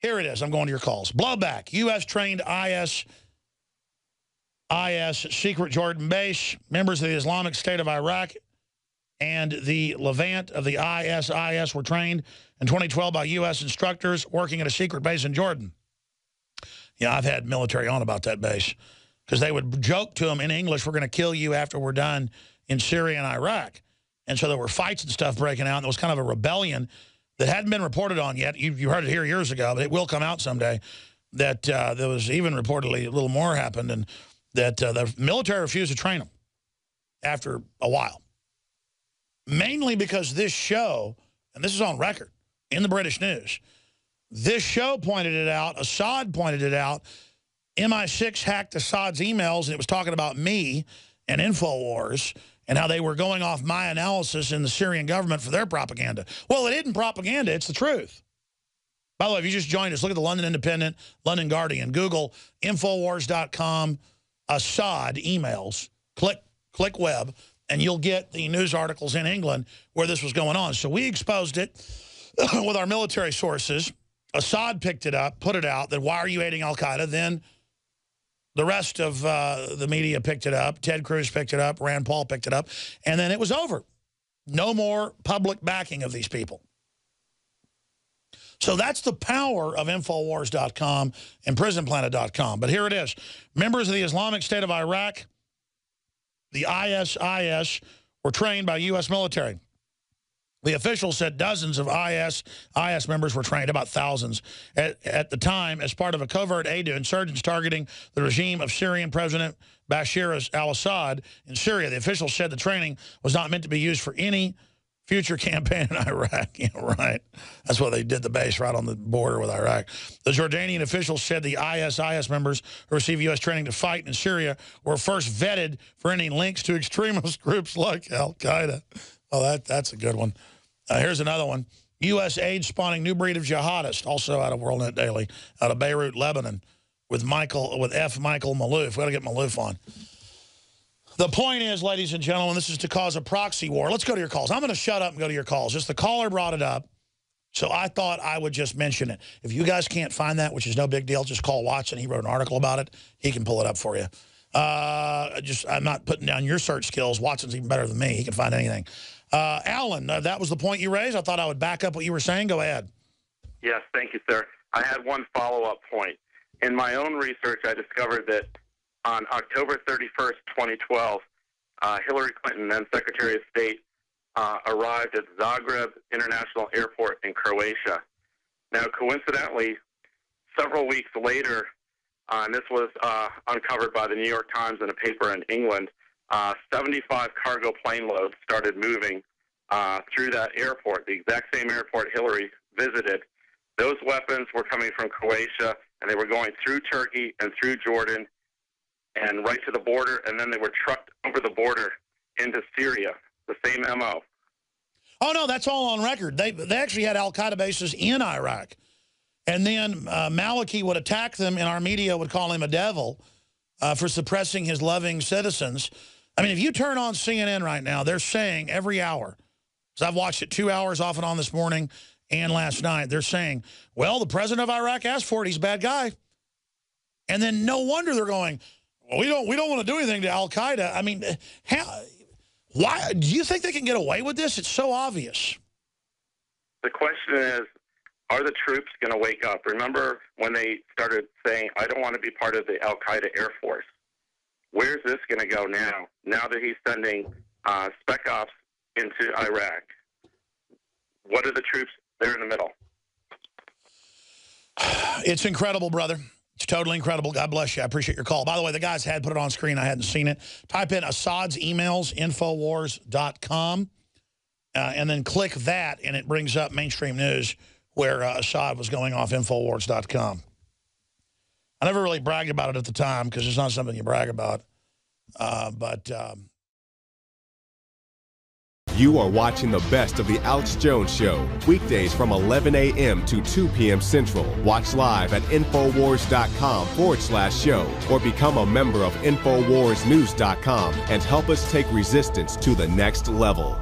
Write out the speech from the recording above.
Here it is. I'm going to your calls. Blowback. U.S.-trained IS secret Jordan base, members of the Islamic State of Iraq and the Levant of the ISIS were trained in 2012 by U.S. instructors working at a secret base in Jordan. Yeah, I've had military on about that base because they would joke to them in English, we're going to kill you after we're done in Syria and Iraq. And so there were fights and stuff breaking out, and there was kind of a rebellion that hadn't been reported on yet. You heard it here years ago, but it will come out someday, that there was even reportedly a little more happened, and that the military refused to train them after a while. Mainly because this show, and this is on record in the British news, this show pointed it out, Assad pointed it out, MI6 hacked Assad's emails, and it was talking about me and InfoWars and how they were going off my analysis in the Syrian government for their propaganda. Well, it isn't propaganda, it's the truth. By the way, if you just joined us, look at the London Independent, London Guardian, Google Infowars.com, Assad emails, click web, and you'll get the news articles in England where this was going on. So we exposed it with our military sources. Assad picked it up, put it out, that why are you aiding al-Qaeda? Then the rest of the media picked it up. Ted Cruz picked it up. Rand Paul picked it up. And then it was over. No more public backing of these people. So that's the power of Infowars.com and PrisonPlanet.com. But here it is. Members of the Islamic State of Iraq, the ISIS, were trained by U.S. military. The officials said dozens of IS members were trained, about thousands, at the time as part of a covert aid to insurgents targeting the regime of Syrian President Bashar al-Assad in Syria. The officials said the training was not meant to be used for any future campaign in Iraq. Yeah, right. That's why they did the base right on the border with Iraq. The Jordanian officials said the ISIS members who received U.S. training to fight in Syria were first vetted for any links to extremist groups like al-Qaeda. Oh, that's a good one. Here's another one. U.S. aid spawning new breed of jihadist, also out of WorldNet Daily, out of Beirut, Lebanon, with F. Michael Malouf. We got to get Malouf on. The point is, ladies and gentlemen, this is to cause a proxy war. Let's go to your calls. I'm going to shut up and go to your calls. Just the caller brought it up, so I thought I would just mention it. If you guys can't find that, which is no big deal, just call Watson. He wrote an article about it. He can pull it up for you. I'm not putting down your search skills. Watson's even better than me. He can find anything. Alan, that was the point you raised. I thought I would back up what you were saying. Go ahead. Yes, thank you, sir. I had one follow-up point. In my own research, I discovered that on October 31st, 2012, Hillary Clinton, then Secretary of State, arrived at Zagreb International Airport in Croatia. Now, coincidentally, several weeks later, and this was uncovered by the New York Times in a paper in England, 75 cargo plane loads started moving through that airport, the exact same airport Hillary visited. Those weapons were coming from Croatia, and they were going through Turkey and through Jordan and right to the border, and then they were trucked over the border into Syria, the same MO. Oh, no, that's all on record. They actually had al-Qaeda bases in Iraq. And then Maliki would attack them, and our media would call him a devil for suppressing his loving citizens. I mean, if you turn on CNN right now, they're saying every hour, because I've watched it 2 hours off and on this morning and last night, they're saying, well, the president of Iraq asked for it. He's a bad guy. And then no wonder they're going, well, we don't want to do anything to al-Qaeda. I mean, why do you think they can get away with this? It's so obvious. The question is, are the troops going to wake up? Remember when they started saying, I don't want to be part of the al-Qaeda Air Force? Where's this going to go now that he's sending spec ops into Iraq? What are the troops? They're in the middle. It's incredible, brother. It's totally incredible. God bless you. I appreciate your call. By the way, the guys had put it on screen. I hadn't seen it. Type in Assad's emails, Infowars.com, and then click that, and it brings up mainstream news where Assad was going off Infowars.com. I never really bragged about it at the time because it's not something you brag about. You are watching the best of The Alex Jones Show, weekdays from 11 a.m. to 2 p.m. Central. Watch live at Infowars.com/show or become a member of InfoWarsNews.com and help us take resistance to the next level.